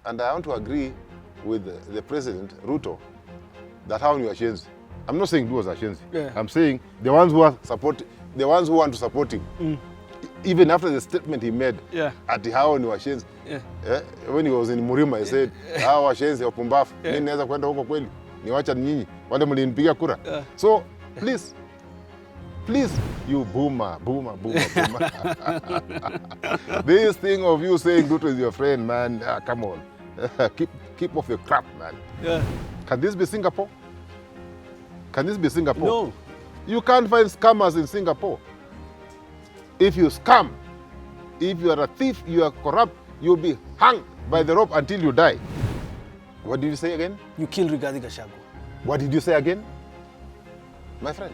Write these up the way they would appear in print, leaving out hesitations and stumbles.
And I want to agree with the President, Ruto, that how you are I'm not saying Luos are Yeah. I'm saying the ones who are the ones who want to support him. Even after the statement he made at the how ni washenzi. When he was in Murima, he said, "Hao washenzi wapumbavu, mimi naweza kwenda huko kweli? Niwacha nyinyi, wale mlinipigia kura." So, please, you boomer. This thing of you saying Ruto is your friend, man, come on. keep off your crap, man. Can this be Singapore? No. You can't find scammers in Singapore. If you scam, if you are a thief, you are corrupt, you'll be hung by the rope until you die. What did you say again? You kill Rigathi Gachagua. What did you say again? My friend.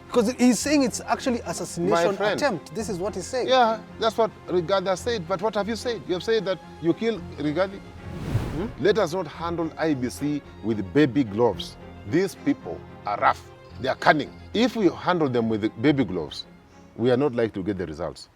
Because he's saying it's actually assassination attempt. This is what he's saying. Yeah, that's what Rigathi has said. But what have you said? You have said that you kill Rigathi. Let us not handle IBC with baby gloves. These people are rough. They are cunning. If we handle them with the baby gloves, we are not likely to get the results.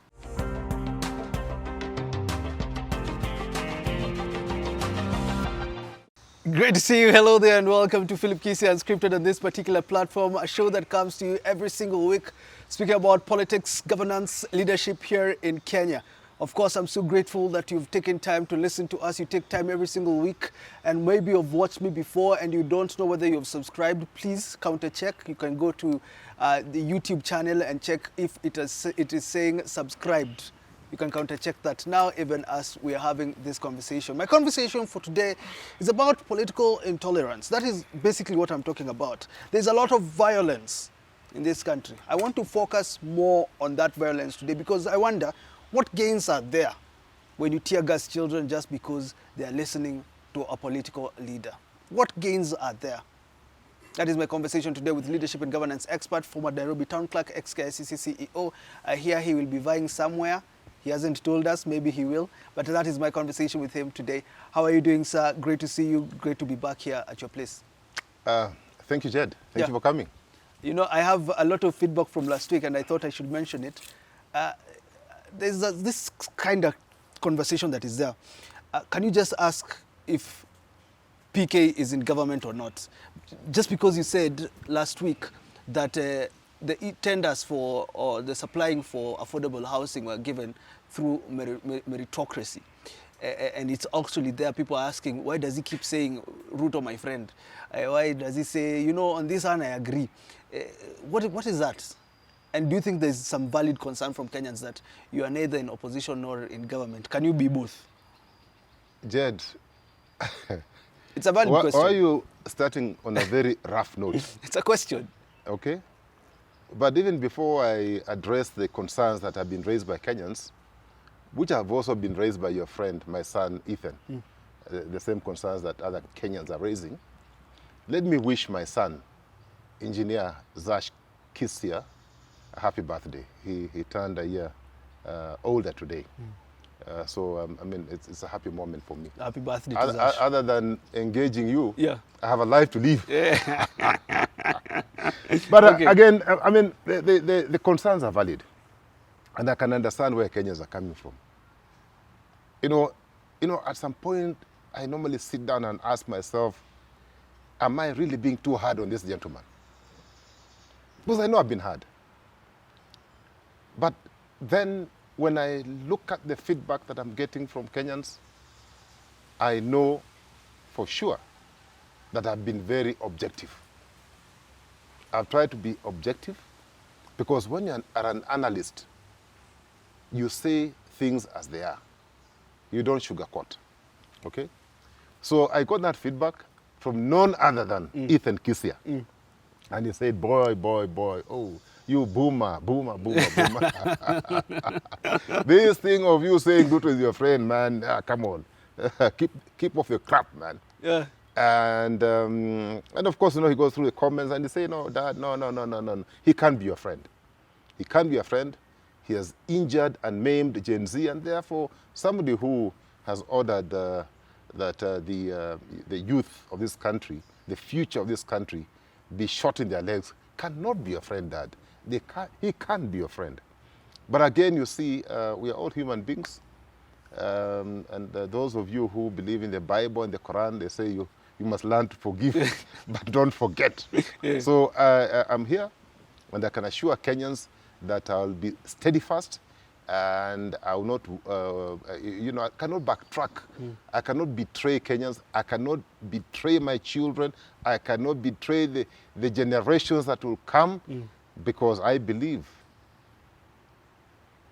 Great to see you. Hello there and welcome to Philip Kisia Unscripted on this particular platform, a show that comes to you every single week, speaking about politics, governance, leadership here in Kenya. Of course, I'm so grateful that you've taken time to listen to us. You take time every single week, and maybe you've watched me before and you don't know whether you've subscribed. Please counter check. You can go to the YouTube channel and check if it is saying subscribed. You can counter check that now, even as we are having this conversation. My conversation for today is about political intolerance. That is basically what I'm talking about. There's a lot of violence in this country. I want to focus more on that violence today because I wonder, what gains are there when you tear gas children just because they are listening to a political leader? What gains are there? That is my conversation today with leadership and governance expert, former Nairobi Town Clerk, ex-KICC CEO. I hear he will be vying somewhere. He hasn't told us, maybe he will. But that is my conversation with him today. How are you doing, sir? Great to see you. Great to be back here at your place. Thank you, Jed. Thank you for coming. You know, I have a lot of feedback from last week, and I thought I should mention it. There's this kind of conversation that is there. Can you just ask if PK is in government or not? Just because you said last week that the tenders for or the supplying for affordable housing were given through meritocracy. And it's actually there, people are asking, why does he keep saying Ruto, my friend? Why does he say, you know, on this hand I agree? What is that? And do you think there's some valid concern from Kenyans that you are neither in opposition nor in government? Can you be both? Jed, it's a valid question. Why are you starting on a very rough note? It's a question. Okay. But even before I address the concerns that have been raised by Kenyans, which have also been raised by your friend, my son, Ethan, the same concerns that other Kenyans are raising, let me wish my son, Engineer Zash Kisia, a happy birthday. He turned a year older today. So, I mean, it's a happy moment for me. Happy birthday to Zash. Other than engaging you, I have a life to live. Yeah. But okay. Again, I mean, the concerns are valid. And I can understand where Kenyans are coming from. You know, at some point, I normally sit down and ask myself, am I really being too hard on this gentleman? Because I know I've been hard. But then when I look at the feedback that I'm getting from Kenyans, I know for sure that I've been very objective. I've tried to be objective because when you are an analyst, you say things as they are. You don't sugarcoat, okay? So I got that feedback from none other than Ethan Kisia. And he said, boy, oh, you boomer. This thing of you saying Ruto is your friend, man, come on. keep off your crap, man. Yeah. And of course, you know, he goes through the comments and he say, no, Dad, no. He can't be your friend. He can't be your friend. He has injured and maimed Gen Z, and therefore somebody who has ordered that the youth of this country, the future of this country, be shot in their legs, cannot be your friend, Dad. He can't be your friend. But again, you see, we are all human beings. Those of you who believe in the Bible and the Quran, they say you must learn to forgive, but don't forget. Yeah. So I'm here, and I can assure Kenyans that I'll be steadfast, and I will not, I cannot backtrack. I cannot betray Kenyans. I cannot betray my children. I cannot betray the generations that will come, because I believe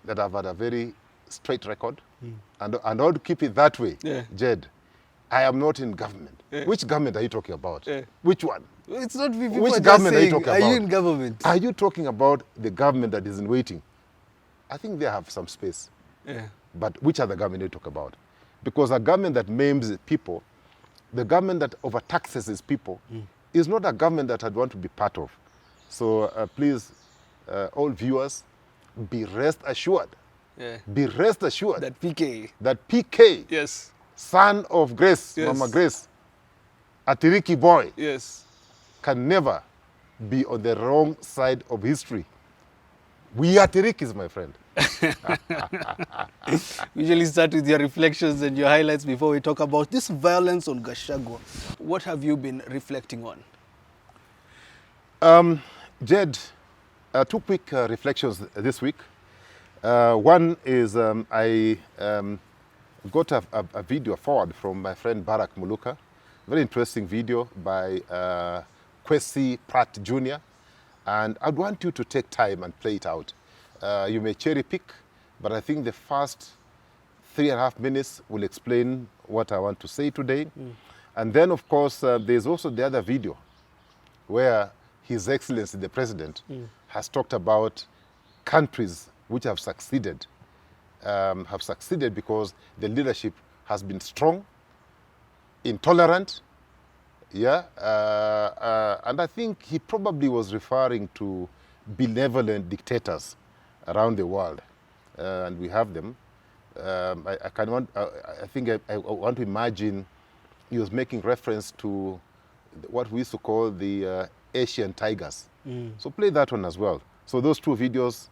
that I've had a very straight record, and I want to keep it that way. Yeah. Jed, I am not in government. Yeah. Which government are you talking about? Yeah. Which one? It's not people. Which government are you talking about? Are you in government? Are you talking about the government that is in waiting? I think they have some space. Yeah. But which other government do you talk about? Because a government that maims people, the government that overtaxes its people, is not a government that I'd want to be part of. So please, all viewers, be rest assured. Yeah. Be rest assured. That PK. That PK. Yes. Son of Grace, yes. Mama Grace, a Tiriki boy, yes, can never be on the wrong side of history. We are Tirikis, my friend. We usually start with your reflections and your highlights before we talk about this violence on Gachagua. What have you been reflecting on? Jed, two quick reflections this week. One is I got a video forward from my friend Barack Muluka. Very interesting video by Kwesi Pratt Jr. And I'd want you to take time and play it out. You may cherry pick, but I think the first 3.5 minutes will explain what I want to say today. And then, of course, there's also the other video where His Excellency, the President, has talked about countries which have succeeded because the leadership has been strong, intolerant, yeah, and I think he probably was referring to benevolent dictators around the world, and we have them. I think I want to imagine he was making reference to what we used to call the Asian tigers. So play that one as well. So those two videos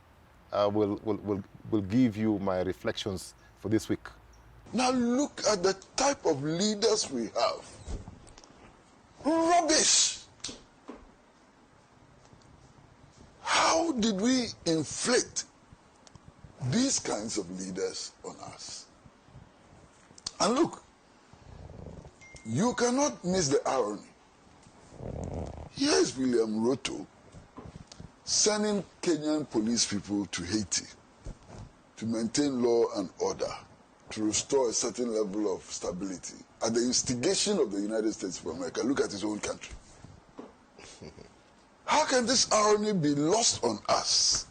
will give you my reflections for this week. Now look at the type of leaders we have. Rubbish! How did we inflict these kinds of leaders on us? And look, you cannot miss the irony. Here's William Ruto sending Kenyan police people to Haiti to maintain law and order, to restore a certain level of stability at the instigation of the United States of America. Look at his own country. How can this irony be lost on us?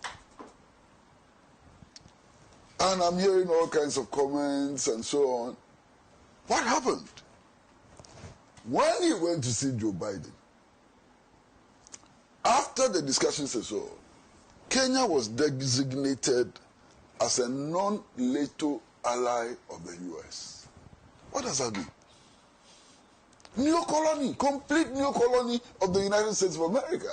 And I'm hearing all kinds of comments and so on. What happened? When he went to see Joe Biden, after the discussions and so on, Kenya was designated as a non-NATO ally of the U.S. What does that mean? Neo-colony, complete neo-colony of the United States of America.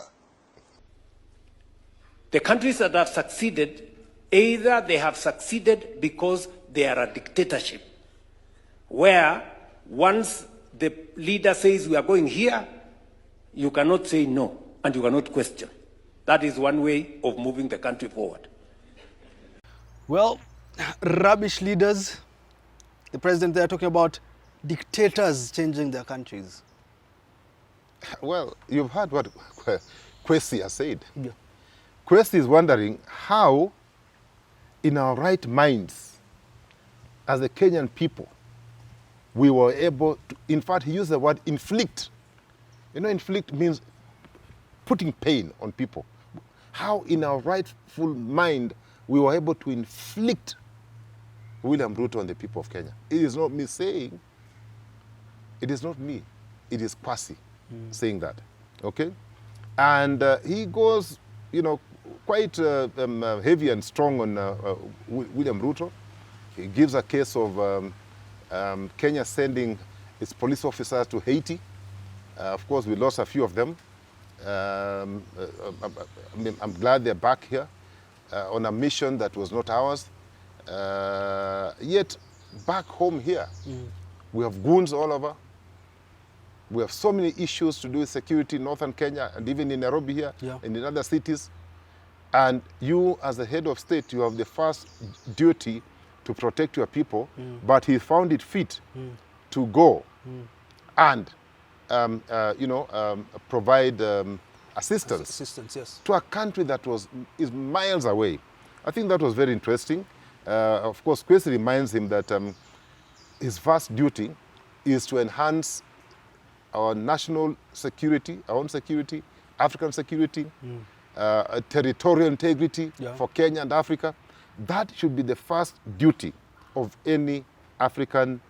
The countries that have succeeded, either they have succeeded because they are a dictatorship, where once the leader says we are going here, you cannot say no, and you cannot question. That is one way of moving the country forward. Well, rubbish leaders. The president there talking about dictators changing their countries. Well, you've heard what Kwesi has said. Yeah. Kwesi is wondering how, in our right minds, as a Kenyan people, we were able to, in fact, he used the word inflict. You know, inflict means putting pain on people. How, in our rightful mind, we were able to inflict William Ruto on the people of Kenya. It is not me saying, it is not me, it is Kwasi saying that, okay? And he goes, you know, quite heavy and strong on William Ruto. He gives a case of Kenya sending its police officers to Haiti. Of course, we lost a few of them. I'm glad they're back here on a mission that was not ours. Yet back home here, we have goons all over. We have so many issues to do with security in northern Kenya and even in Nairobi here and in other cities. And you, as the head of state, you have the first duty to protect your people, but he found it fit to go and, provide assistance to a country that is miles away. I think that was very interesting. Of course, Kwesi reminds him that his first duty is to enhance our national security, our own security, African security, territorial integrity for Kenya and Africa. That should be the first duty of any African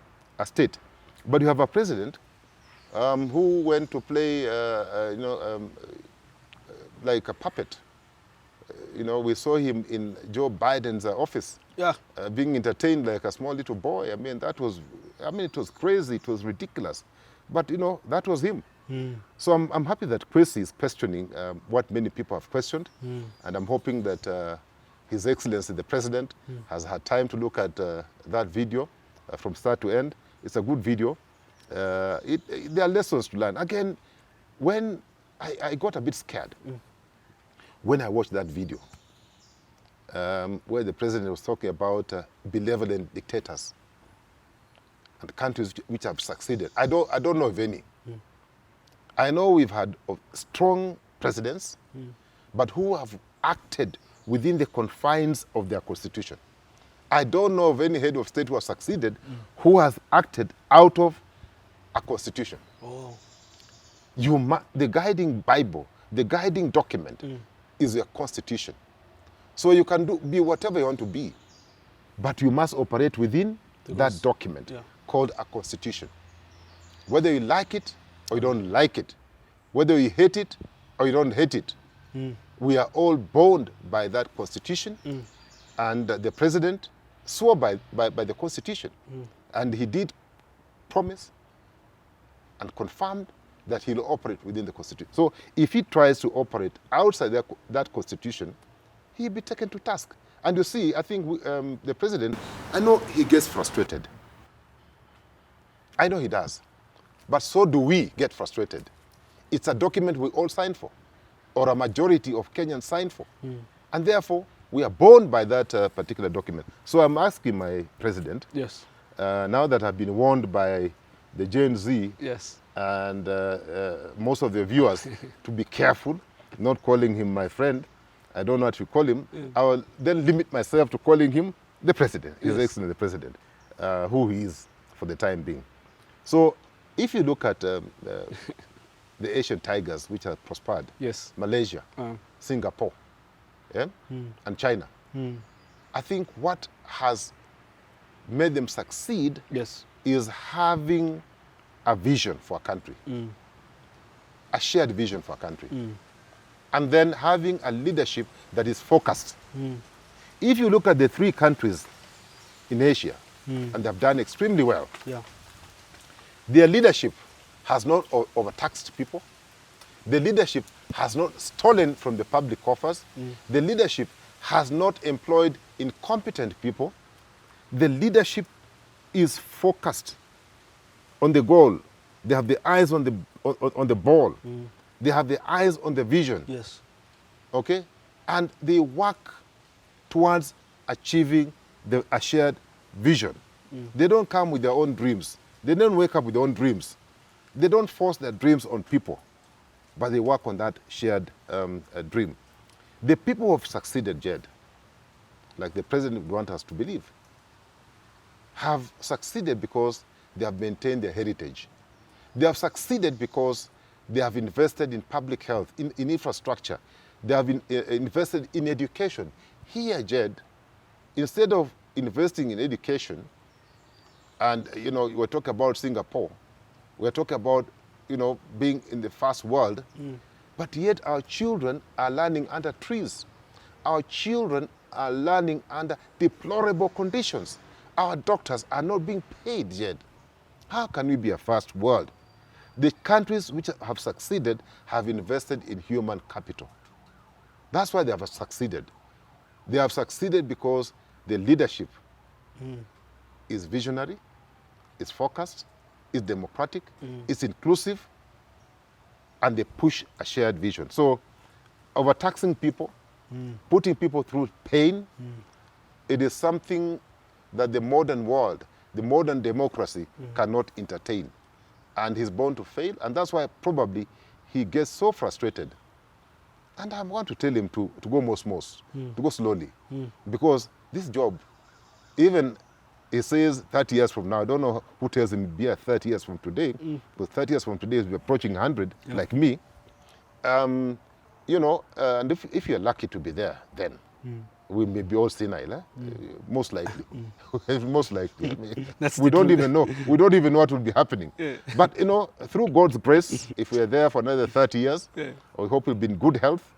state. But you have a president who went to play, like a puppet. We saw him in Joe Biden's office, being entertained like a small little boy. I mean, it was crazy, it was ridiculous. But, that was him. So I'm happy that Kwesi is questioning what many people have questioned. And I'm hoping that His Excellency, the President, has had time to look at that video from start to end. It's a good video. There are lessons to learn. Again, when I got a bit scared when I watched that video, where the President was talking about benevolent dictators and countries which have succeeded. I don't know of any. I know we've had strong presidents, but who have acted within the confines of their constitution. I don't know of any head of state who has succeeded who has acted out of a constitution. The guiding Bible, the guiding document is your constitution. So you can be whatever you want to be, but you must operate within that document called a constitution. Whether you like it or you don't like it, whether you hate it or you don't hate it, we are all bound by that constitution, and the president swore by the constitution, and he did promise and confirmed that he'll operate within the constitution. So if he tries to operate outside that constitution, he'll be taken to task. And you see, I think the president, I know he gets frustrated. I know he does. But so do we get frustrated. It's a document we all signed for, or a majority of Kenyans signed for. And therefore, we are bound by that particular document. So I'm asking my president, now that I've been warned by the Gen Z and most of the viewers to be careful, not calling him my friend. I don't know what you call him. I will then limit myself to calling him the president, His Excellency the President, who he is for the time being. So if you look at the Asian tigers which have prospered, Malaysia, Singapore, and China, I think what has made them succeed is having a vision for a country, a shared vision for a country, and then having a leadership that is focused. If you look at the three countries in Asia, and they've done extremely well, their leadership has not overtaxed people. The leadership has not stolen from the public coffers. The leadership has not employed incompetent people. The leadership is focused on the goal. They have the eyes on the ball. They have the eyes on the vision. Okay? And they work towards achieving a shared vision. They don't come with their own dreams. They don't wake up with their own dreams. They don't force their dreams on people, but they work on that shared dream. The people who have succeeded, Jed, like the president would want us to believe, have succeeded because they have maintained their heritage. They have succeeded because they have invested in public health, in infrastructure. They have invested in education. Here, Jed, instead of investing in education, and, we're talking about Singapore, we're talking about, being in the first world, but yet our children are learning under trees. Our children are learning under deplorable conditions. Our doctors are not being paid yet. How can we be a first world? The countries which have succeeded have invested in human capital. That's why they have succeeded. They have succeeded because the leadership is visionary, is focused, is democratic, is inclusive, and they push a shared vision. So overtaxing people, putting people through pain, it is something that the modern world, the modern democracy cannot entertain. And he's born to fail, and that's why probably he gets so frustrated. And I want to tell him to go to go slowly. Because this job, even he says 30 years from now, I don't know who tells him be 30 years from today, but 30 years from today is approaching 100, like me. You know, and if you're lucky to be there, then we may be all senile, most likely. Most likely. I mean, we don't even know. We don't even know what will be happening. But, you know, through God's grace, if we're there for another 30 years, we hope we'll be in good health.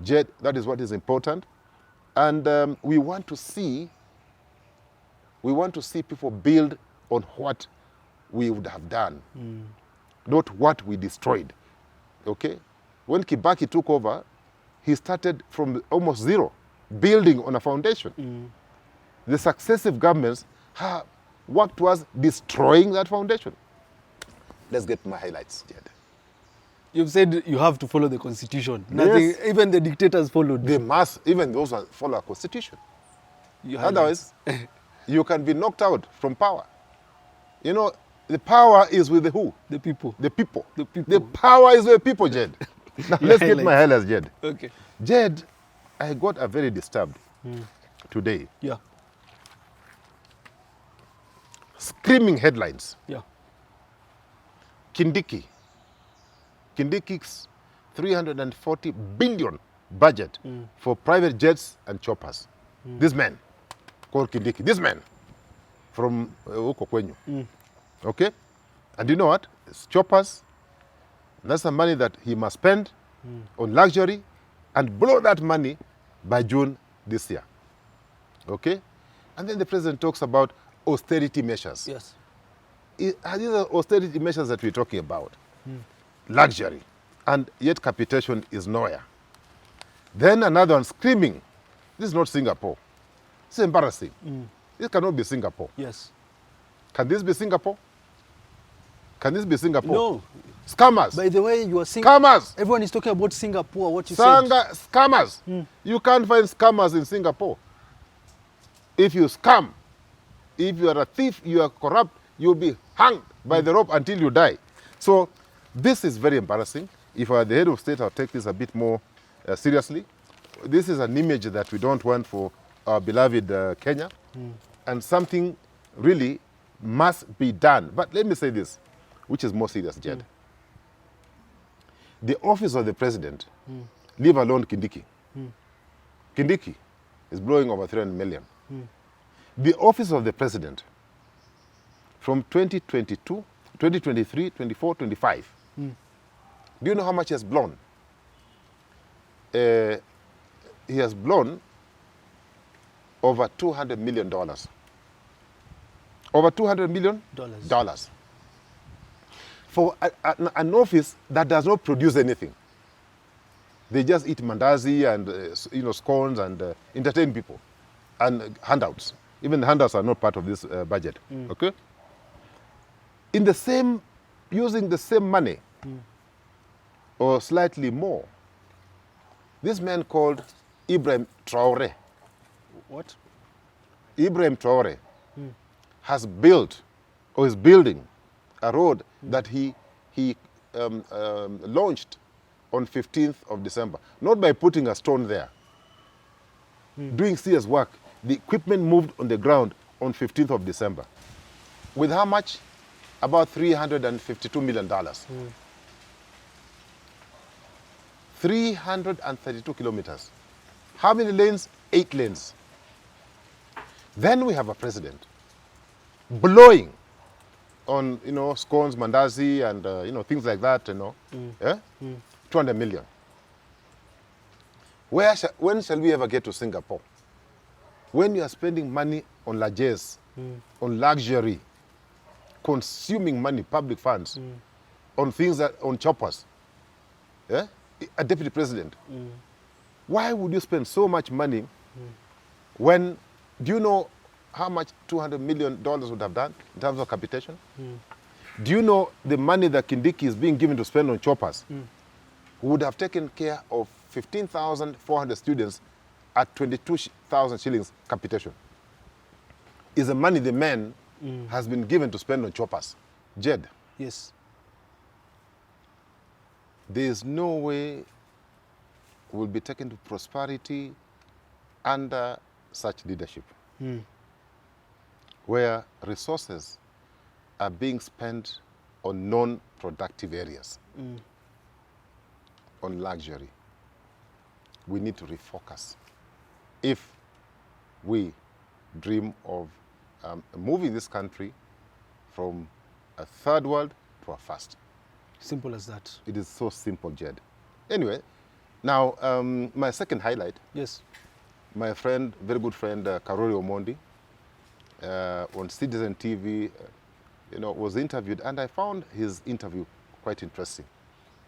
Jed, that is what is important. And we want to see people build on what we would have done, not what we destroyed. Okay? When Kibaki took over, he started from almost zero, building on a foundation. The successive governments have worked towards destroying that foundation. Let's get my highlights, Jed. You've said you have to follow the constitution. Nothing, Yes. even the dictators followed. They must, even those who follow a constitution. Otherwise, you can be knocked out from power. You know, the power is with the who? The people. The people. The people. The power is with the people, Jed. Now, let's get my highlights, Jed. Okay. Jed, I got a very disturbed today. Yeah. Screaming headlines. Yeah. Kindiki's 340 billion budget for private jets and choppers. This man called Kindiki, this man from huko kwenyu. Okay? And you know what? It's choppers. That's the money that he must spend on luxury and blow that money by June this year. Okay? And then the president talks about austerity measures. Yes. These are austerity measures that we're talking about. Luxury. And yet capitation is nowhere. Then another one screaming, this is not Singapore. This is embarrassing. This cannot be Singapore. Yes. Can this be Singapore? Can this be Singapore? No. Scammers. By the way, you are saying Scammers. everyone is talking about Singapore. What you said. Scammers. You can't find scammers in Singapore. If you scam, if you are a thief, you are corrupt, you'll be hanged by the rope until you die. So this is very embarrassing. If I were the head of state, I'll take this a bit more seriously. This is an image that we don't want for our beloved Kenya. And something really must be done. But let me say this, which is more serious, Jed. The office of the president, leave alone Kindiki. Kindiki is blowing over 300 million. The office of the president, from 2022, 2023, 24, 25, do you know how much he has blown? He has blown over $200 million. Over $200 million? Dollars. For an office that does not produce anything. They just eat mandazi and scones and entertain people and handouts. Even the handouts are not part of this budget. Okay? Using the same money or slightly more, this man called Ibrahim Traore. What? Ibrahim Traore has built or is building a road that he launched on 15th of December. Not by putting a stone there. Doing serious work. The equipment moved on the ground on 15th of December. With how much? About $352 million. 332 kilometers. How many lanes? 8 lanes. Then we have a president blowing on, scones, mandazi, and, things like that, 200 million. When shall we ever get to Singapore? When you are spending money on largesse, on luxury, consuming money, public funds, on things on choppers, a deputy president, why would you spend so much money when, do you know how much $200 million would have done in terms of capitation? Do you know the money that Kindiki is being given to spend on choppers would have taken care of 15,400 students at 22,000 shillings capitation? Is the money the man has been given to spend on choppers. Jed. Yes. There is no way we'll be taken to prosperity under such leadership, where resources are being spent on non-productive areas, on luxury. We need to refocus if we dream of moving this country from a third world to a first. Simple as that. It is so simple, Jed. Anyway, now my second highlight. Yes. My friend, very good friend, Karori Omondi, on Citizen TV, was interviewed, and I found his interview quite interesting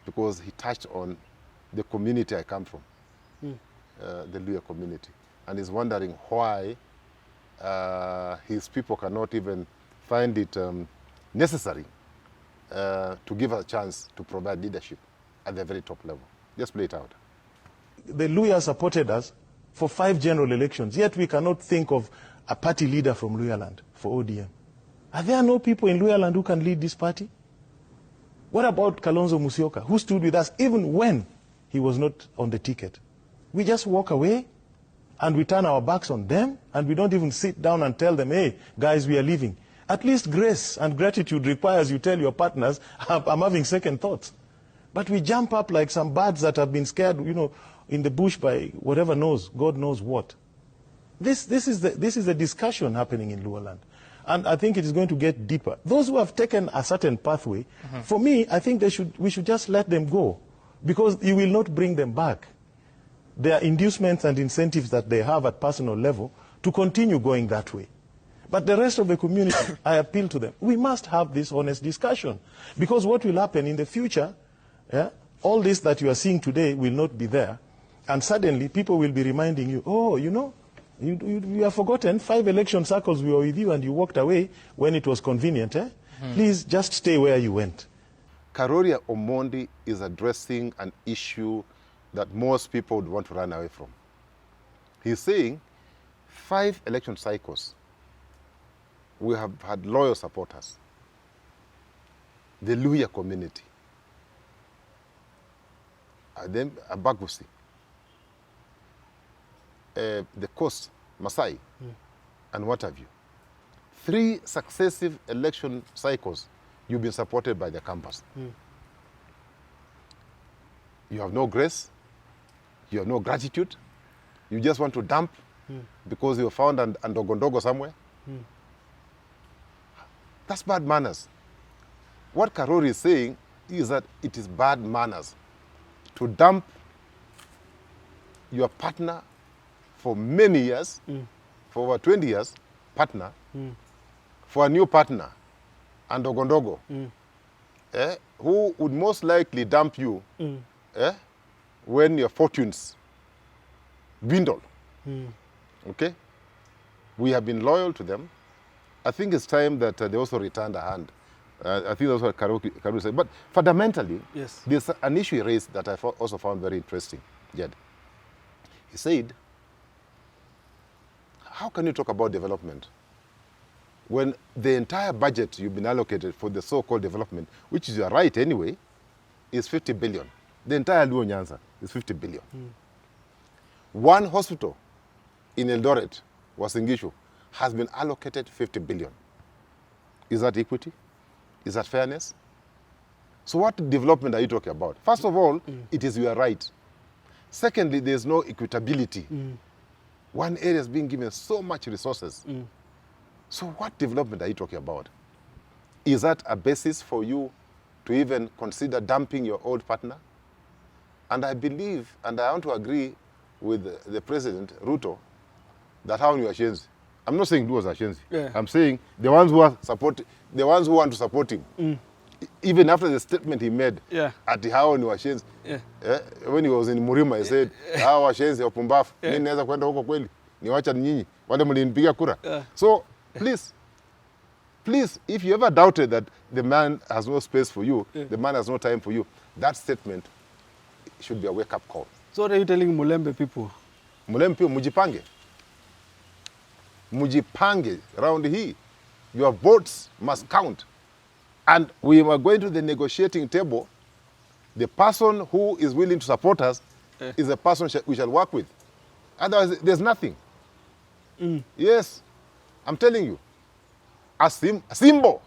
because he touched on the community I come from, the Luhya community, and he's wondering why his people cannot even find it necessary to give us a chance to provide leadership at the very top level. Just play it out. The Luhya supported us for 5 general elections, yet we cannot think of a party leader from Luhya land for ODM. Are there no people in Luhya land who can lead this party? What about Kalonzo Musyoka, who stood with us even when he was not on the ticket? We just walk away and we turn our backs on them, and we don't even sit down and tell them, hey, guys, we are leaving. At least grace and gratitude requires you tell your partners, I'm having second thoughts. But we jump up like some birds that have been scared, in the bush by whatever knows, God knows what. This is the discussion happening in Luhya land. And I think it is going to get deeper. Those who have taken a certain pathway, for me, I think we should just let them go, because you will not bring them back. There are inducements and incentives that they have at personal level to continue going that way. But the rest of the community, I appeal to them. We must have this honest discussion, because what will happen in the future, all this that you are seeing today will not be there. And suddenly people will be reminding you, oh, you have forgotten 5 election cycles we were with you and you walked away when it was convenient. Please just stay where you went. Karori Omondi is addressing an issue that most people would want to run away from. He's saying 5 election cycles, we have had loyal supporters. The Luhya community, then Abagusi, the Coast, Masai, and what have you. 3 successive election cycles, you've been supported by the campus. You have no grace, you have no gratitude, you just want to dump because you found an Ndogondogo somewhere. That's bad manners. What Karori is saying is that it is bad manners to dump your partner for many years, for over 20 years, partner, for a new partner, and Ndogondogo, who would most likely dump you when your fortunes dwindle. Okay? We have been loyal to them. I think it's time that they also returned a hand. I think that's what Karori said. But fundamentally, yes, there's an issue he raised that I also found very interesting, Jed. He said, how can you talk about development when the entire budget you've been allocated for the so-called development, which is your right anyway, is 50 billion. The entire Luo Nyanza is 50 billion. One hospital in Eldoret, Wasingishu, has been allocated 50 billion. Is that equity? Is that fairness? So what development are you talking about? First of all, it is your right. Secondly, there's no equitability. One area is being given so much resources. So what development are you talking about? Is that a basis for you to even consider dumping your old partner? And I believe, and I want to agree with the President, Ruto, that how you are changed. I'm not saying Luos are changed. I'm saying the ones who want to support him. Even after the statement he made at the how ni washenzi, when he was in Murima, he said, hawa washenzi wapumbafu, mimi naweza kwenda huko kweli, niwacha nyinyi wale mlinipigia kura. So please, if you ever doubted that the man has no space for you, the man has no time for you, that statement should be a wake-up call. So what are you telling Mulembe people? Mulembe people, mujipange. Mujipange round here. Your votes must count. And we are going to the negotiating table. The person who is willing to support us is the person we shall work with. Otherwise, there's nothing. Yes, I'm telling you. A symbol.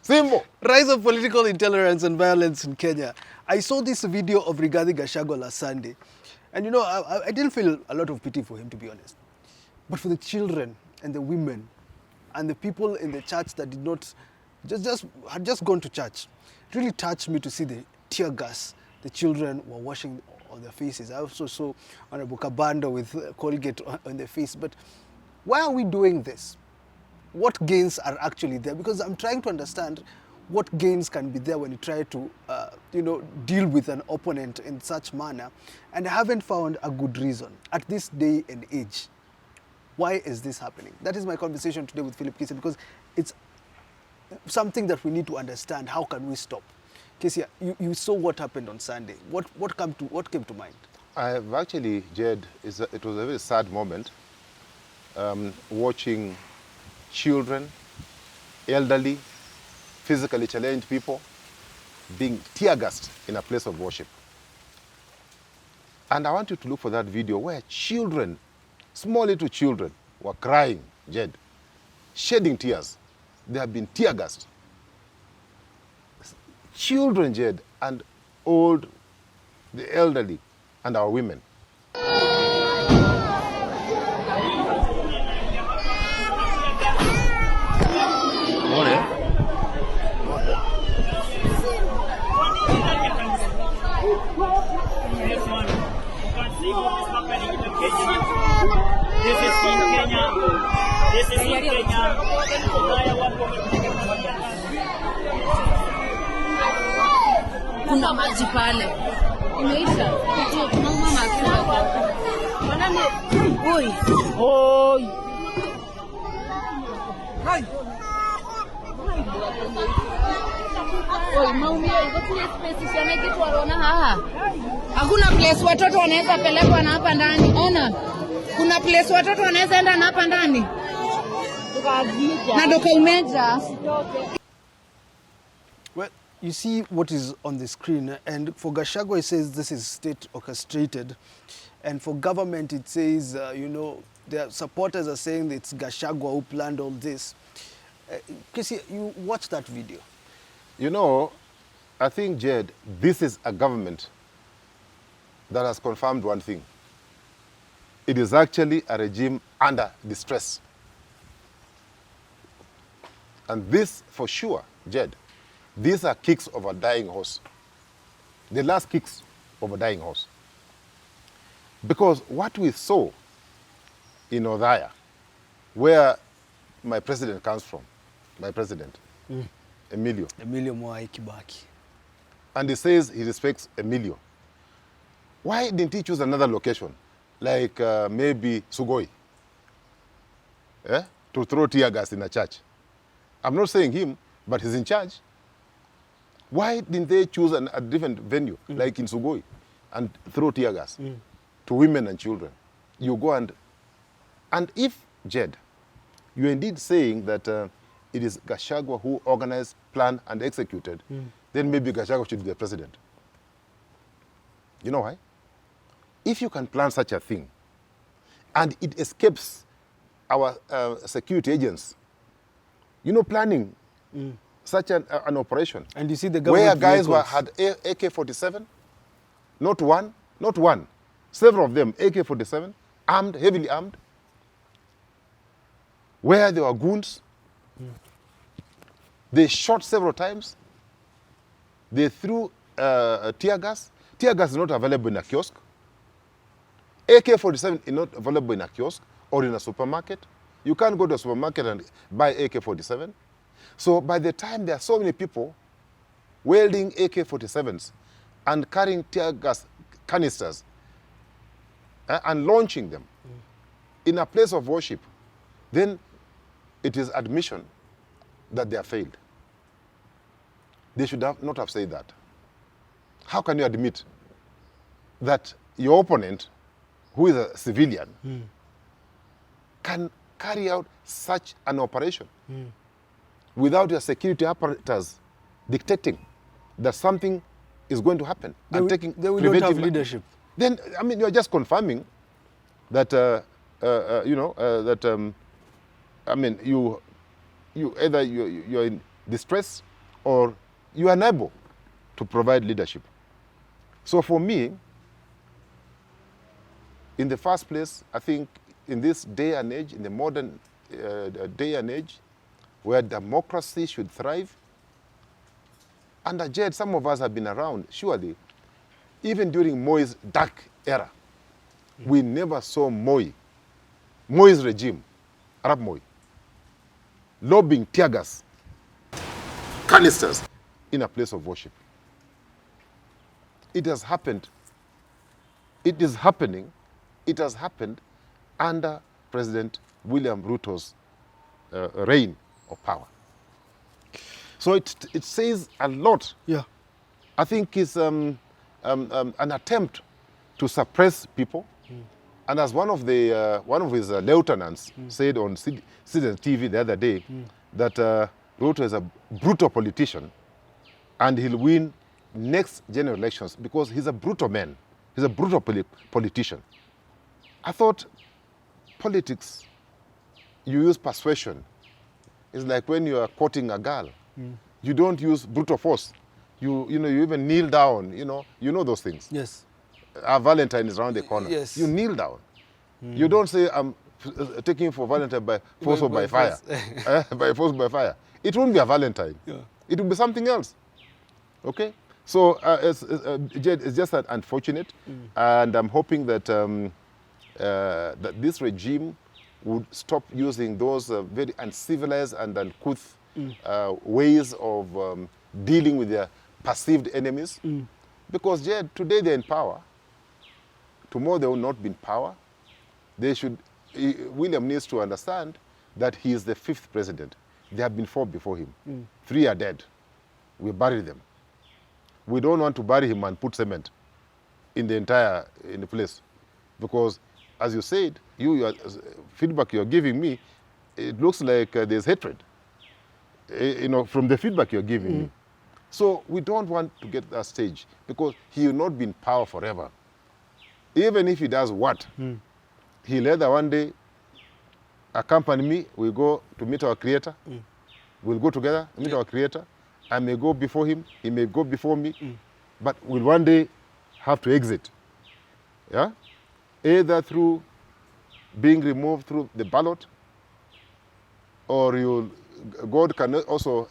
Symbol. Rise of political intolerance and violence in Kenya. I saw this video of Rigathi Gachagua last Sunday. And you know, I didn't feel a lot of pity for him, to be honest. But for the children and the women and the people in the church that did not, had just gone to church, it really touched me to see the tear gas the children were washing on their faces. I also saw Honorable Kabando with Colgate on their face. But why are we doing this? What gains are actually there? Because I'm trying to understand what gains can be there when you try to, deal with an opponent in such manner. And I haven't found a good reason at this day and age. Why is this happening? That is my conversation today with Philip Kisia, because it's something that we need to understand. How can we stop? Kisia, you saw what happened on Sunday. What came to mind? I've actually, Jed, it was a very sad moment watching children, elderly, physically challenged people being tear-gassed in a place of worship. And I want you to look for that video where children, small little children, were crying, Jed, shedding tears. They have been tear-gassed. Children, Jed, and old, the elderly, and our women. This is in Kenya. This is in Kenya. Kuna maji pale. Imeisha. Tunauma mafuta. Wanani? Oi. Oi. Hai. Oi, maumia iko kule space sana kitu wanaona haha. Hakuna place watoto wanaweza pelekwa na hapa ndani. Ona. Kuna place watoto wanaweza enda na hapa ndani. Na doka imeja. Well, you see what is on the screen, and for Gachagua it says this is state orchestrated, and for government it says, their supporters are saying that it's Gachagua who planned all this. Kisia, you watch that video. You know, I think, Jed, this is a government that has confirmed one thing. It is actually a regime under distress. And this, for sure, Jed, these are kicks of a dying horse. The last kicks of a dying horse. Because what we saw in Othaya, where my president comes from, my president, Emilio. Emilio Mwai Kibaki. And he says he respects Emilio. Why didn't he choose another location? Like maybe Sugoi, to throw tear gas in a church. I'm not saying him, but he's in charge. Why didn't they choose a different venue, like in Sugoi, and throw tear gas to women and children? You go and if, Jed, you're indeed saying that it is Gachagua who organized, planned, and executed, then maybe Gachagua should be the president. You know why? If you can plan such a thing, and it escapes our security agents, planning such an operation. And you see the government where guys vehicles. had AK-47, not one, several of them, AK-47, armed, heavily armed, where there were goons. They shot several times. They threw tear gas. Tear gas is not available in a kiosk. AK-47 is not available in a kiosk or in a supermarket. You can't go to a supermarket and buy AK-47. So by the time there are so many people wielding AK-47s and carrying tear gas canisters and launching them, in a place of worship, then it is admission that they have failed. They should not have said that. How can you admit that your opponent, who is a civilian, can carry out such an operation without your security apparatus dictating that something is going to happen They and taking don't preventive have leadership. Then, I mean, you're just confirming that, I mean, you either you're in distress or you are unable to provide leadership. So for me, in the first place, I think in this day and age, in the modern day and age, where democracy should thrive, under Jed, some of us have been around, surely, even during Moi's dark era, we never saw Moi's regime, Arab Moi, lobbing tear gas, canisters in a place of worship. It has happened. It is happening. It has happened under President William Ruto's reign of power. So it says a lot. Yeah. I think it's an attempt to suppress people. And as one of his lieutenants said on Citizen TV the other day, that Ruto is a brutal politician and he'll win next general elections because he's a brutal man. He's a brutal politician. I thought politics, you use persuasion. It's like when you are courting a girl. You don't use brutal force. You even kneel down, you know those things. Yes. Our Valentine is around the corner. Yes. You kneel down. You don't say, I'm taking for Valentine by force or by fire. By force or by fire. It won't be a Valentine. Yeah. It will be something else. Okay? So it's just that unfortunate. And I'm hoping that, that this regime would stop using those very uncivilized and uncouth ways of dealing with their perceived enemies. Because today they're in power. Tomorrow they will not be in power. William needs to understand that he is the 5th president. There have been 4 before him. 3 are dead. We buried them. We don't want to bury him and put cement in the place. Because, as you said, your feedback you're giving me, it looks like there's hatred. From the feedback you're giving me. So we don't want to get to that stage because he will not be in power forever. Even if he does what, he'll either one day accompany me, we'll go to meet our creator, we'll go together, meet our creator, I may go before him, he may go before me, but we'll one day have to exit. Yeah? Either through being removed through the ballot, or God can also,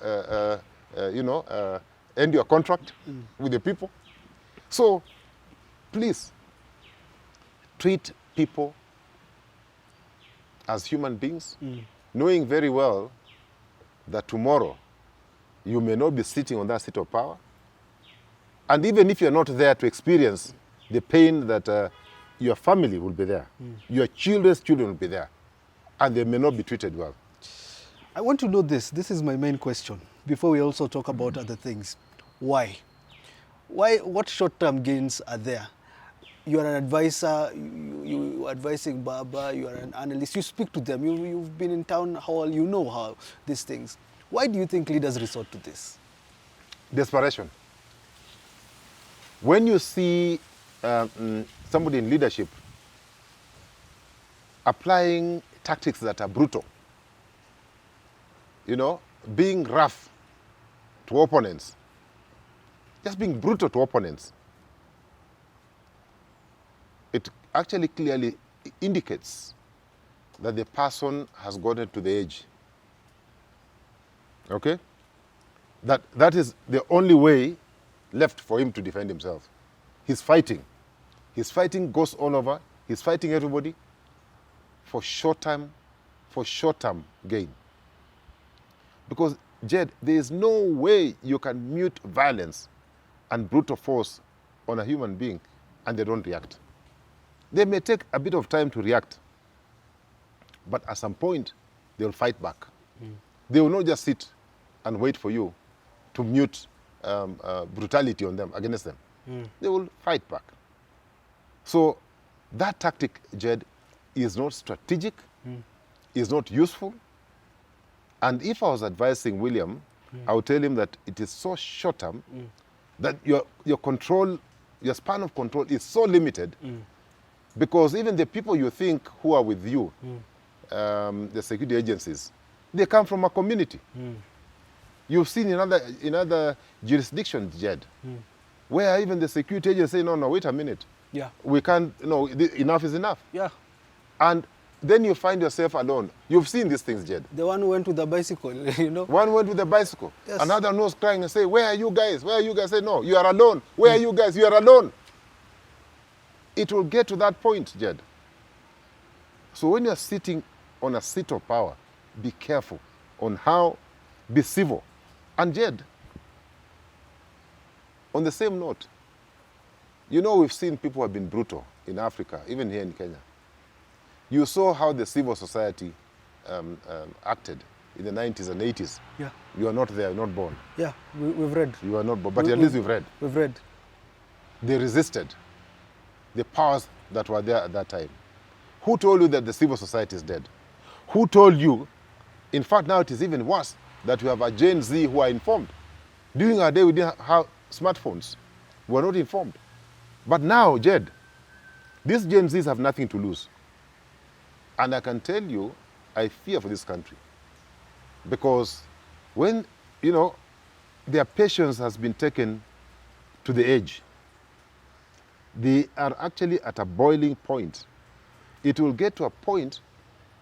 end your contract with the people. So, please, treat people as human beings, knowing very well that tomorrow you may not be sitting on that seat of power. And even if you're not there to experience the pain that your family will be there, your children's children will be there, and they may not be treated well. I want to know this. This is my main question, before we also talk about other things. Why? What short-term gains are there? You are an advisor, you're advising Baba, you are an analyst, you speak to them, you've been in town hall, you know how these things. Why do you think leaders resort to this? Desperation. When you see somebody in leadership applying tactics that are brutal, being rough to opponents, just being brutal to opponents, it actually clearly indicates that the person has gotten to the edge. Okay? That is the only way left for him to defend himself. He's fighting. His fighting goes all over. He's fighting everybody for short-term gain. Because, Jed, there is no way you can mute violence and brutal force on a human being and they don't react. They may take a bit of time to react. But at some point, they will fight back. They will not just sit and wait for you to mute brutality on them, against them. They will fight back. So that tactic, Jed, is not strategic, is not useful. And if I was advising William, I would tell him that it is so short-term that your control, your span of control is so limited because even the people you think who are with you, the security agencies, they come from a community. You've seen in other jurisdictions, Jed, where even the security agents say, no, wait a minute. Yeah. We can't, enough is enough. Yeah. And then you find yourself alone. You've seen these things, Jed. The one who went with the bicycle, One went with the bicycle. Yes. Another one was crying and say, where are you guys? Where are you guys? Say, no, you are alone. Where are you guys? You are alone. It will get to that point, Jed. So when you're sitting on a seat of power, be careful on how, be civil. And Jed, on the same note, we've seen people who have been brutal in Africa, even here in Kenya. You saw how the civil society acted in the 90s and 80s. Yeah. You are not there, you're not born. Yeah, we've read. You are not born, but at least you've read. We've read. They resisted the powers that were there at that time. Who told you that the civil society is dead? Who told you, in fact now it is even worse, that we have a Gen Z who are informed. During our day we didn't have smartphones. We were not informed. But now, Jed, these Gen Zs have nothing to lose. And I can tell you, I fear for this country. Because when, their patience has been taken to the edge, they are actually at a boiling point. It will get to a point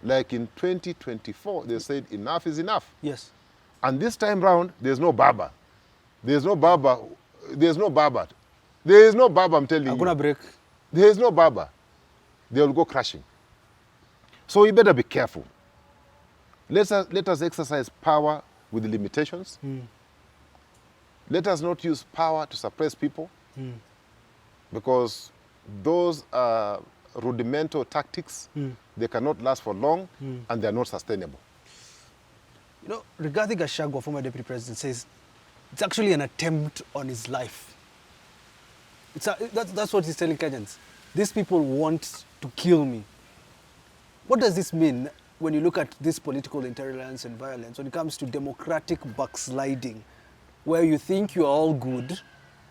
like in 2024, they said enough is enough. Yes. And this time round, there's no Baba. There's no Baba. There's no Baba. There is no Baba, I'm telling you. I'm going to break. There is no Baba. They will go crashing. So you better be careful. Let us exercise power with limitations. Let us not use power to suppress people because those are rudimental tactics. They cannot last for long and they are not sustainable. Rigathi Gachagua, former deputy president, says it's actually an attempt on his life. That's what he's telling Kenyans. These people want to kill me. What does this mean when you look at this political intolerance and violence, when it comes to democratic backsliding, where you think you're all good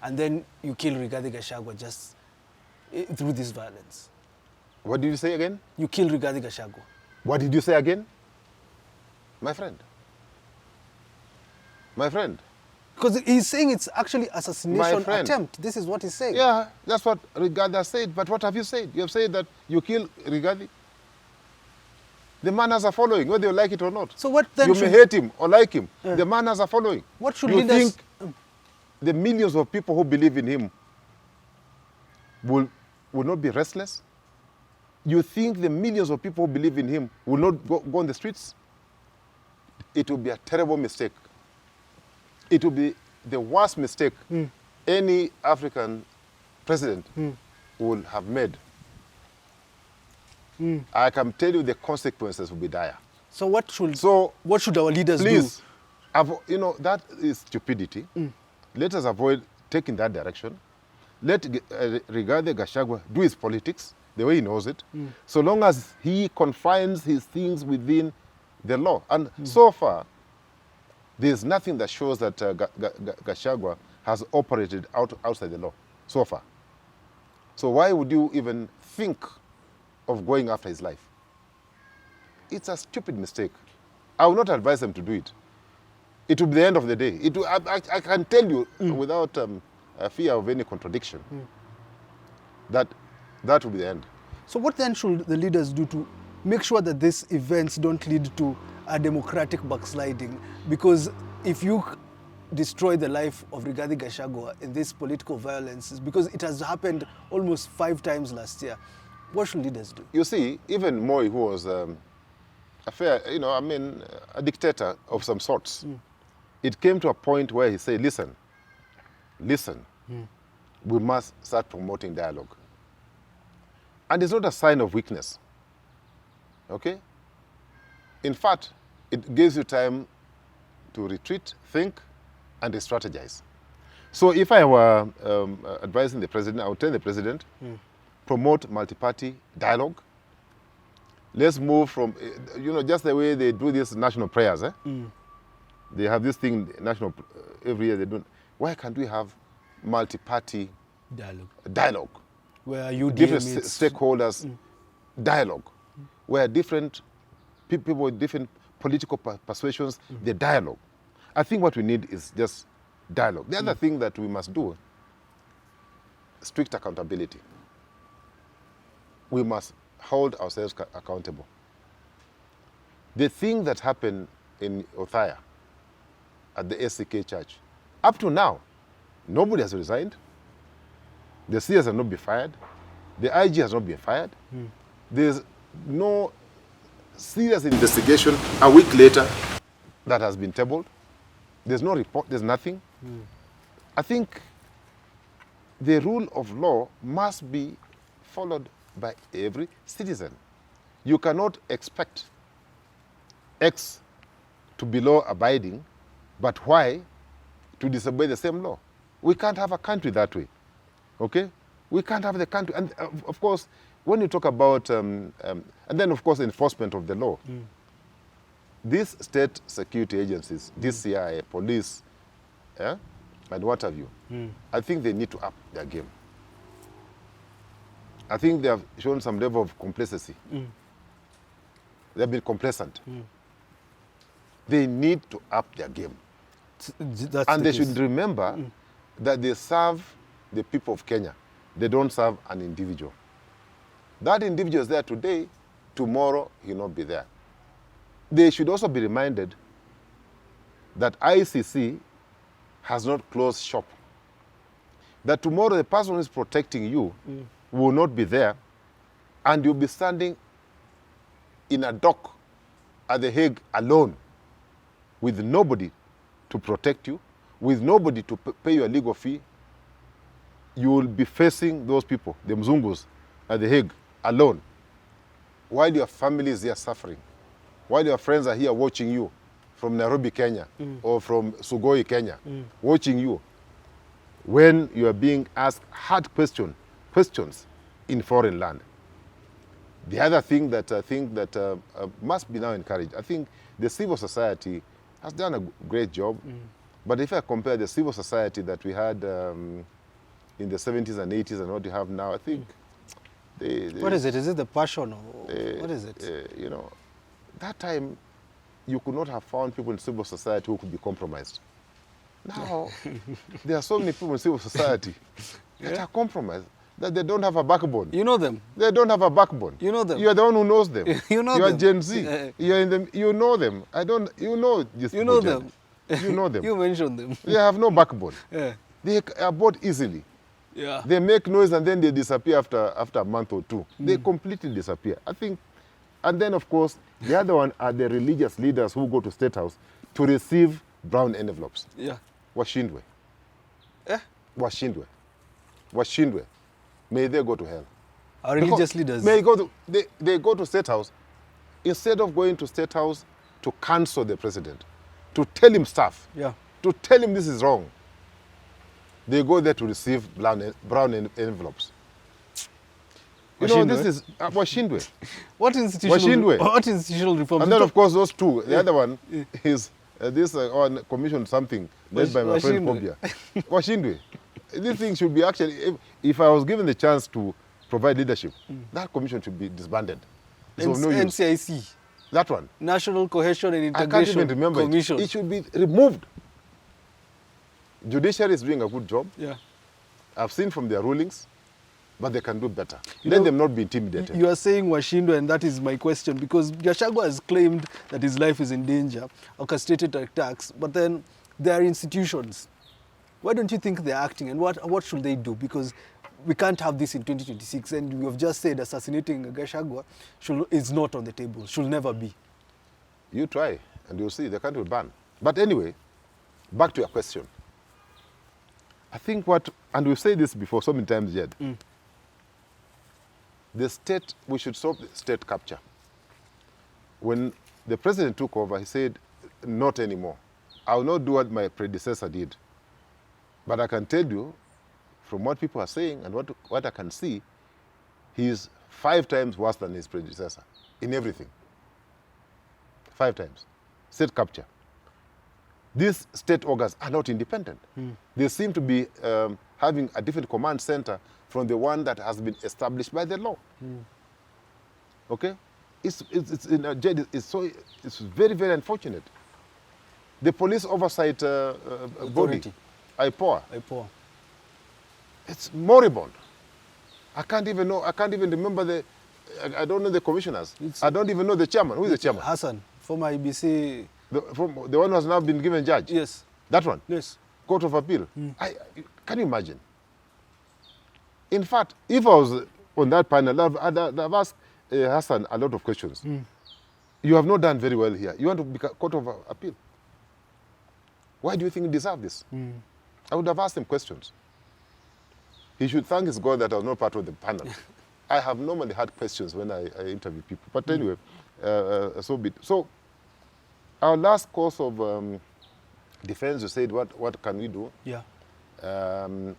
and then you kill Rigathi Gachagua just through this violence? What did you say again? You kill Rigathi Gachagua. What did you say again? My friend. My friend. Because he's saying it's actually assassination attempt. This is what he's saying. Yeah, that's what Rigathi said. But what have you said? You have said that you kill Rigathi. The man has a following, whether you like it or not. So what then you may hate him or like him. The man has a following. What should you leaders... think the millions of people who believe in him will not be restless? You think the millions of people who believe in him will not go on the streets? It will be a terrible mistake. It will be the worst mistake any African president will have made. I can tell you the consequences will be dire. So what should our leaders do? Please, that is stupidity. Let us avoid taking that direction. Let Rigathi Gachagua do his politics the way he knows it, so long as he confines his things within the law. And so far, there's nothing that shows that Gachagua has operated outside the law, so far. So why would you even think of going after his life? It's a stupid mistake. I will not advise them to do it. It will be the end of the day. I can tell you without a fear of any contradiction that will be the end. So what then should the leaders do to make sure that these events don't lead to a democratic backsliding? Because if you destroy the life of Rigathi Gachagua in this political violence, because it has happened almost 5 times last year, what should leaders do? You see, even Moi, who was a dictator of some sorts, it came to a point where he said, listen, we must start promoting dialogue. And it's not a sign of weakness, okay? In fact, it gives you time to retreat, think, and strategize. So if I were advising the president, I would tell the president, promote multi-party dialogue. Let's move from, just the way they do these national prayers. They have this thing, every year they do. Why can't we have multi-party dialogue? Where you different stakeholders dialogue, where different people with different political persuasions, they dialogue. I think what we need is just dialogue. The other thing that we must do, strict accountability. We must hold ourselves accountable. The thing that happened in Othaya at the SCK church, up to now, nobody has resigned. The CS has not been fired. The IG has not been fired. There's no serious investigation a week later that has been tabled. There's no report, there's nothing. I think the rule of law must be followed by every citizen. You cannot expect X to be law-abiding, but Y to disobey the same law. We can't have a country that way, okay? We can't have the country. And of course, when you talk about, and then of course enforcement of the law, these state security agencies, DCI, police, and what have you, I think they need to up their game. I think they have shown some level of complacency. They've been complacent. They need to up their game. And they should remember that they serve the people of Kenya. They don't serve an individual. That individual is there today, tomorrow he will not be there. They should also be reminded that ICC has not closed shop. That tomorrow the person who is protecting you will not be there, and you'll be standing in a dock at The Hague alone, with nobody to protect you, with nobody to pay you a legal fee. You will be facing those people, the Mzungus, at The Hague alone, while your family is here suffering, while your friends are here watching you from Nairobi, Kenya, or from Sugoi, Kenya, watching you, when you are being asked hard questions in foreign land. The other thing that I think that must be now encouraged, I think the civil society has done a great job, but if I compare the civil society that we had in the 70s and 80s and what we have now, I think what is it? Is it the passion or what is it? That time you could not have found people in civil society who could be compromised. Now, there are so many people in civil society that are compromised, that they don't have a backbone. You know them. They don't have a backbone. You know them. You are the one who knows them. You know them. You are them. Gen Z. You know them. You know this. You know them. You know them. You mentioned them. They have no backbone. Yeah. They are bought easily. Yeah. They make noise and then they disappear after a month or two. They completely disappear. I think, and then of course, the other one are the religious leaders who go to State House to receive brown envelopes. Yeah. Washindwe. Eh? Washindwe. May they go to hell. Our religious leaders. They go to State House, instead of going to State House to cancel the president, to tell him stuff, to tell him this is wrong. They go there to receive brown envelopes. You know, this is Washindwe. What institutional reform? And then, of course, those two. The other one is this commission something led by my friend Kobia. Washindwe. This thing should be actually, if I was given the chance to provide leadership, that commission should be disbanded. So no use. NCIC. That one. National Cohesion and Integration I can't even remember Commission. It should be removed. Judiciary is doing a good job. Yeah. I've seen from their rulings, but they can do better. Let them not be intimidated. You are saying Washindwe, and that is my question, because Gachagua has claimed that his life is in danger, orchestrated attacks, but then there are institutions. Why don't you think they're acting, and what should they do? Because we can't have this in 2026, and you have just said assassinating Gachagua is not on the table, should never be. You try, and you'll see the country will burn. But anyway, back to your question. I think and we've said this before so many times yet, the state, we should stop the state capture. When the president took over, he said, not anymore. I will not do what my predecessor did. But I can tell you, from what people are saying and what I can see, he is 5 times worse than his predecessor in everything. 5 times. State capture. These state organs are not independent. They seem to be having a different command center from the one that has been established by the law. Okay? It's very, very unfortunate. The police oversight body, IPOA, it's moribund. I can't even remember I don't know the commissioners. I don't even know the chairman. Who is the chairman? Hassan, former IBC. The one who has now been given judge? Yes. That one? Yes. Court of Appeal. Can you imagine? In fact, if I was on that panel, I've asked Hassan a lot of questions. You have not done very well here. You want to be Court of Appeal. Why do you think you deserve this? I would have asked him questions. He should thank his God that I was not part of the panel. I have normally had questions when I interview people. But anyway, so be it. So, our last course of defense, you said, what can we do? Yeah. To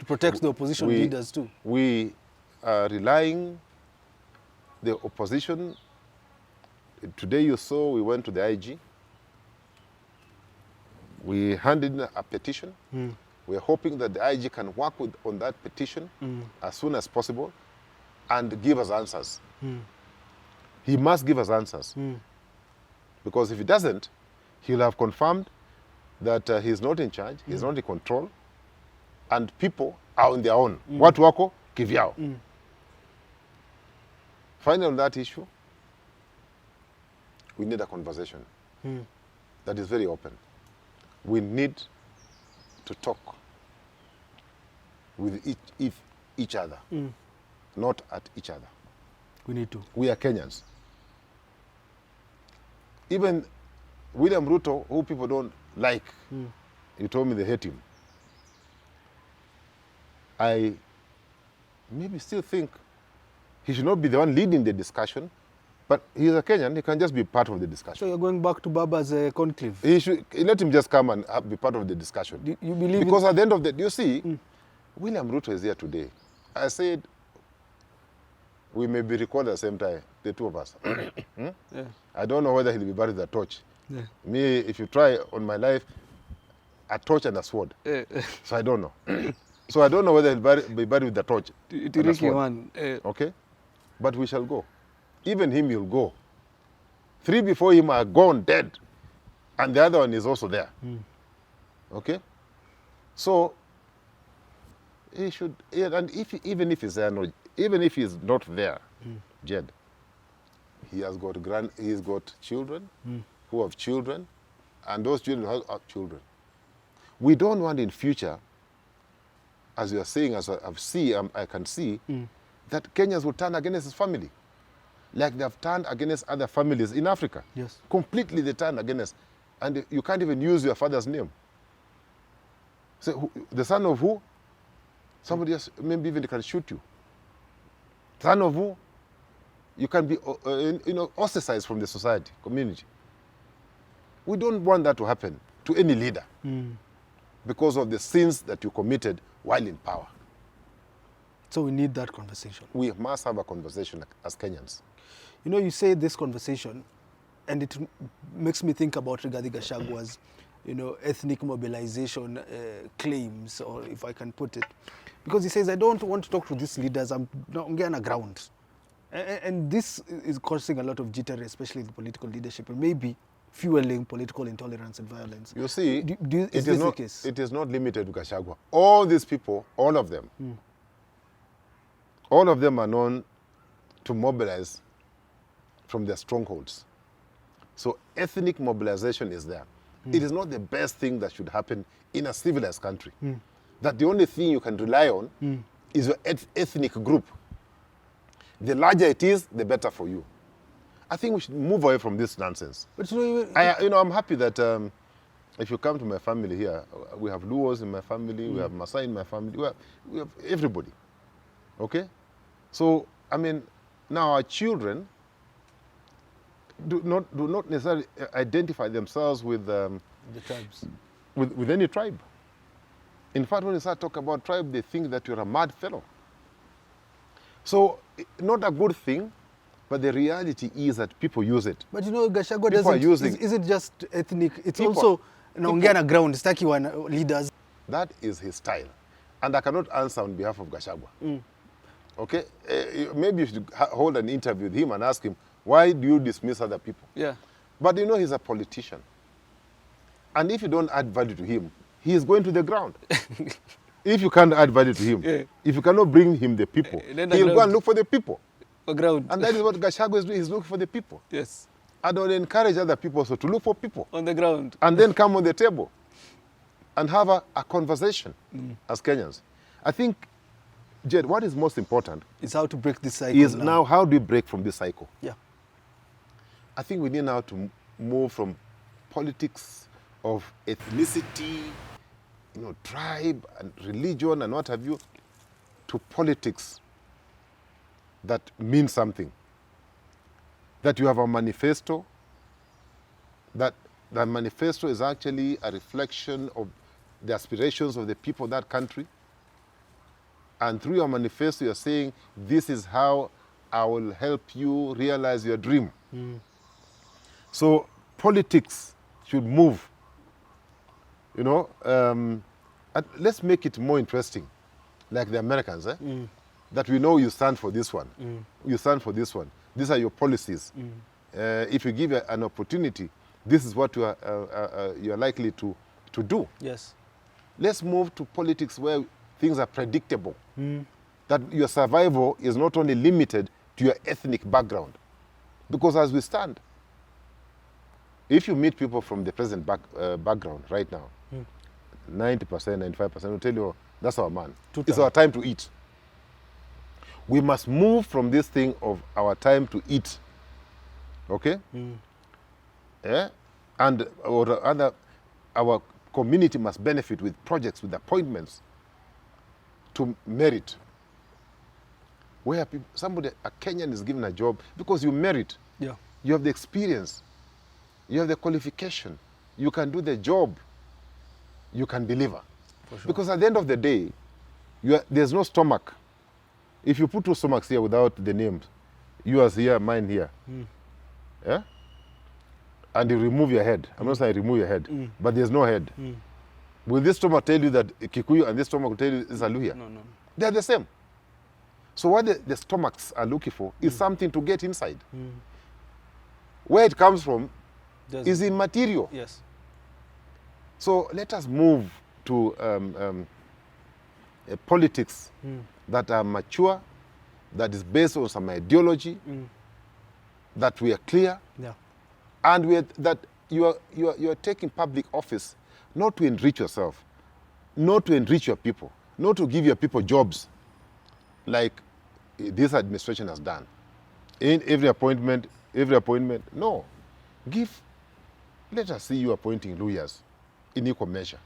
protect the opposition leaders too. We are relying the opposition. Today you saw we went to the IG. We handed in a petition. We're hoping that the IG can work on that petition as soon as possible and give us answers. He must give us answers. Because if he doesn't, he'll have confirmed that he's not in charge, he's not in control, and people are on their own. Watu wako kivyao. Finally, on that issue, we need a conversation that is very open. We need to talk with each other, not at each other. We need to. We are Kenyans. Even William Ruto, who people don't like, you told me they hate him. I maybe still think he should not be the one leading the discussion, but he's a Kenyan, he can just be part of the discussion. So you're going back to Baba's conclave? He should let him just come and be part of the discussion. Do you believe because at the end of the day, you see, William Ruto is here today. I said, we may be recalled at the same time, the two of us. Yeah. I don't know whether he'll be buried with a torch. Yeah. Me, if you try on my life, a torch and a sword. So I don't know. So I don't know whether he'll be buried with a torch and a sword. Okay? But we shall go. Even him will go. 3 before him are gone, dead. And the other one is also there. Okay? So, he should, and even if he's there, even if he's not there, Jed, he's got children who have children, and those children have children. We don't want in future, as you are saying, as I can see, that Kenyans will turn against his family, like they have turned against other families in Africa. Yes. Completely they turn against, and you can't even use your father's name. So the son of who? Somebody else, maybe even they can shoot you. Son of who? You can be, ostracized from the society, community. We don't want that to happen to any leader because of the sins that you committed while in power. So we need that conversation. We must have a conversation as Kenyans. You know, you say this conversation, and it makes me think about Rigathi Gachagua's, ethnic mobilization claims, or if I can put it. Because he says, I don't want to talk to these leaders, I'm not on the ground. And this is causing a lot of jitter, especially in the political leadership, and maybe fueling political intolerance and violence. You see, is this the case? It is not limited to Gachagua. All these people, all of them are known to mobilize from their strongholds. So ethnic mobilization is there. It is not the best thing that should happen in a civilized country. That the only thing you can rely on is your ethnic group. The larger it is, the better for you. I think we should move away from this nonsense. But I'm happy that if you come to my family here, we have Luos in my family, we have Maasai in my family, we have everybody. Okay? So, now our children, do not necessarily identify themselves with The tribes. with any tribe. In fact, when you start talking about tribe, they think that you're a mad fellow. So, not a good thing, but the reality is that people use it. But you know, Gachagua People are doesn't. using- Is it just ethnic? It's People- also naongea na ground. Staki wa leaders. That is his style. And I cannot answer on behalf of Gachagua. Okay? Maybe you should hold an interview with him and ask him, why do you dismiss other people? Yeah. But you know, he's a politician. And if you don't add value to him, he is going to the ground. If you can't add value to him, Yeah. if you cannot bring him the people, Then the he'll go ground. and look for the people. For ground. And that is what Gachagua is doing. He's looking for the people. Yes. And I would encourage other people also to look for people. On the ground. And then come on the table and have a conversation as Kenyans. I think, Jed, what is most important It's how to break this cycle. is now how do we break from this cycle? Yeah. I think we need now to move from politics of ethnicity, tribe and religion and what have you, to politics that means something. That you have a manifesto, that the manifesto is actually a reflection of the aspirations of the people of that country. And through your manifesto, you're saying, this is how I will help you realize your dream. So politics should move, and let's make it more interesting, like the Americans, that we know you stand for this one. You stand for this one. These are your policies. If you give an opportunity, this is what you are likely to do. Yes. Let's move to politics where things are predictable. That your survival is not only limited to your ethnic background. Because as we stand, if you meet people from the present background right now, 90%, 95% will tell you, that's our man. It's our time to eat. We must move from this thing of our time to eat. Okay? Yeah? And our community must benefit with projects, with appointments to merit. Where a Kenyan is given a job because you merit. Yeah. You have the experience. You have the qualification. You can do the job. You can deliver. For sure. Because at the end of the day, there's no stomach. If you put two stomachs here without the names, yours here, mine here, yeah? And you remove your head. I'm not saying remove your head, but there's no head. Will this stomach tell you that Kikuyu and this stomach will tell you it's a Luhya? No. They're the same. So what the stomachs are looking for is something to get inside. Where it comes from is immaterial. Yes. So let us move to politics that are mature, that is based on some ideology, that we are clear, Yeah. and that you are taking public office not to enrich yourself, not to enrich your people, not to give your people jobs like this administration has done. In every appointment, no. Let us see you appointing lawyers in equal measure.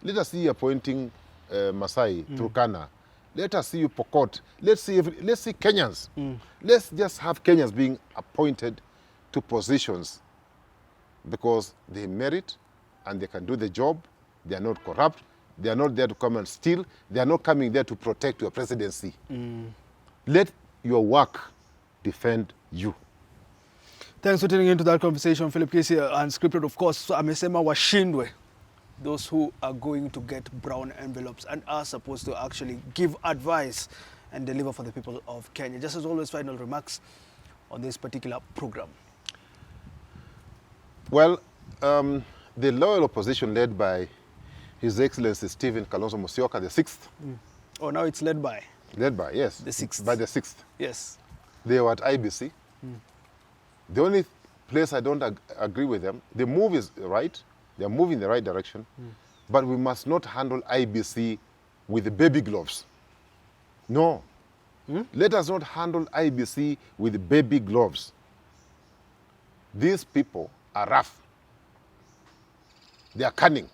Let us see you appointing Masai, Turkana. Let us see you Pokot. Let's see Kenyans. Let's just have Kenyans being appointed to positions because they merit and they can do the job. They are not corrupt. They are not there to come and steal. They are not coming there to protect your presidency. Let your work defend you. Thanks for tuning into that conversation, Philip Kisia, unscripted, of course. So amesema washindwe, those who are going to get brown envelopes and are supposed to actually give advice and deliver for the people of Kenya. Just as always, final remarks on this particular program. Well, the loyal opposition led by His Excellency Stephen Kalonzo Musyoka, the 6th. Oh, now it's led by? Led by, yes. The 6th. By the 6th. Yes. They were at IBC. The only place I don't agree with them, the move is right. They're moving in the right direction. But we must not handle IBC with the baby gloves. No. Let us not handle IBC with baby gloves. These people are rough. They are cunning.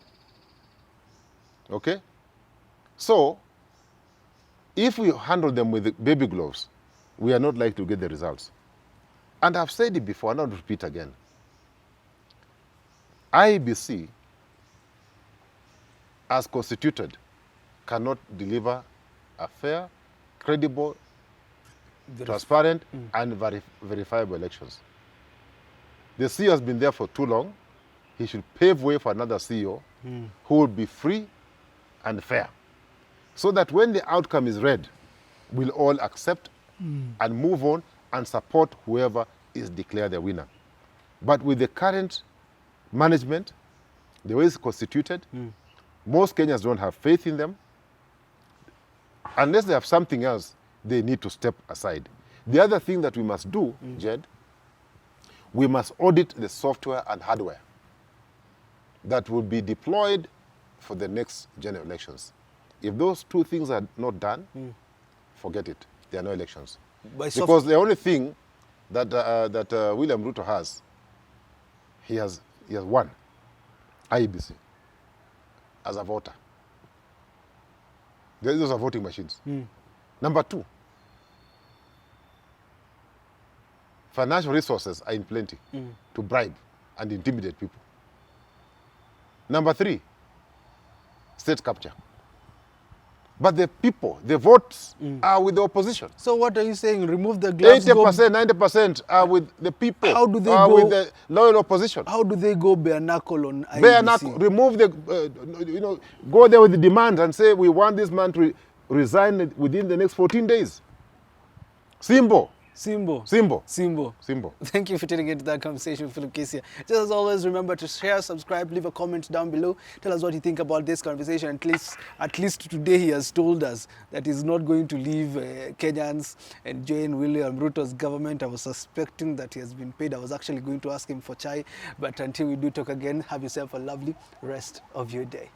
Okay? So, if we handle them with the baby gloves, we are not likely to get the results. And I've said it before, and I'll repeat again. IEBC, as constituted, cannot deliver a fair, credible, transparent, and verifiable elections. The CEO has been there for too long. He should pave way for another CEO who will be free and fair, so that when the outcome is read, we'll all accept and move on and support whoever is declared the winner. But with the current management, the way it's constituted, most Kenyans don't have faith in them. Unless they have something else, they need to step aside. The other thing that we must do, Jed, we must audit the software and hardware that will be deployed for the next general elections. If those two things are not done, forget it. There are no elections. Because the only thing that William Ruto has, he has won IEBC as a voter. Those are voting machines. Number two, financial resources are in plenty to bribe and intimidate people. Number three, state capture. But the people, the votes are with the opposition. So what are you saying? Remove the gloves? 80%, 90% are with the people. How do they go with the loyal opposition? How do they go bare knuckle on IEBC? Bare knuckle, remove the, go there with the demand and say, we want this man to resign within the next 14 days. Simbo. Simbo. Simbo. Simbo. Simbo. Thank you for tuning into that conversation with Philip Kisia. Just as always, remember to share, subscribe, leave a comment down below. Tell us what you think about this conversation. At least today he has told us that he's not going to leave Kenyans and join William Ruto's government. I was suspecting that he has been paid. I was actually going to ask him for chai. But until we do talk again, have yourself a lovely rest of your day.